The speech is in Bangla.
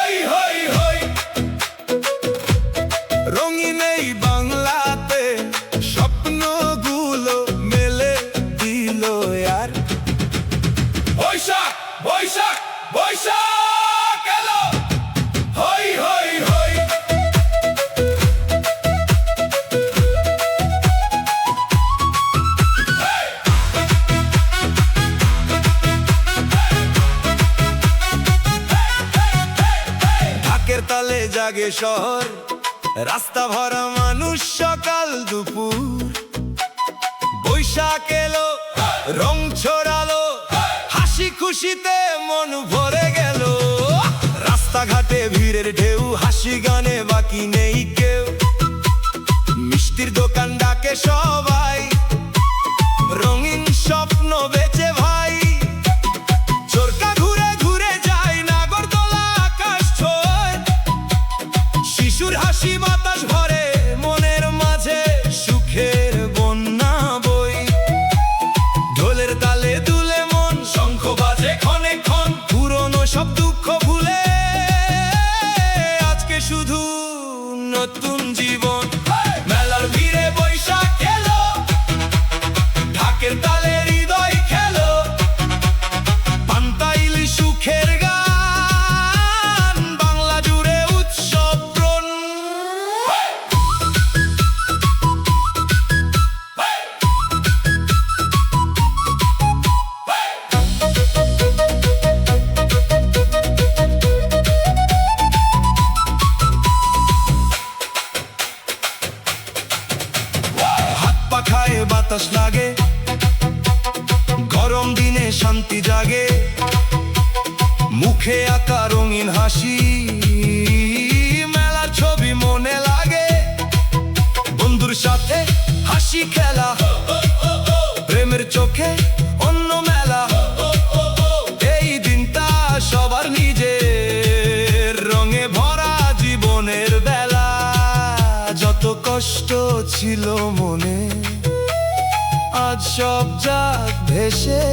হই হই হই। রঙিন এই বাংলাতে স্বপ্নগুলো মেলে দিল আর। বৈশাখ বৈশাখ বৈশাখ এলো, হই হই হই। ঢাকের তালে জাগে শহর, রাস্তা ভরা মানুষ সকাল দুপুর। বৈশাখ এলো, রং ছড়ালো, হাসি খুশিতে মন ভরে গেল। রাস্তাঘাটে ভিড়ের ঢেউ, হাসি গানে বাকি নেই কেউ। মিষ্টির দোকান ডাকে সবাই, রঙিন স্বপ্ন বেচে ভাই। চরকা ঘুরে ঘুরে যায়, নাগরদোলা আকাশ ছোঁয়। শিশুর হাসি বাতাস ভরে, মনের মাঝে সুখের বন্যা বই। ঢোলের তালে দুলে মন, শঙ্খ বাজে ক্ষণে ক্ষণ। পুরনো সব দুঃখ ভুলে আজকে শুধু নতুন জীবন। মেলার ভিড়ে বৈশাখ এলো, ঢাকের তালে হৃদয় খেলো। পান্তাইলি সুখের গান, বাংলা জুড়ে উৎসব ব্রণ। হাত পাখায় বাতাস লাগে, গরম দিনে শান্তি জাগে। মুখে আঁকা রঙিন হাসি, মেলার ছবি মনে লাগে। বন্ধুর সাথে হাসি খেলা, প্রেমের চোখে অন্য মেলা। এই দিনটা সবার নিজের, রঙে ভরা জীবনের বেলা। যত কষ্ট ছিল মনে, আজ সব যাক ভেসে।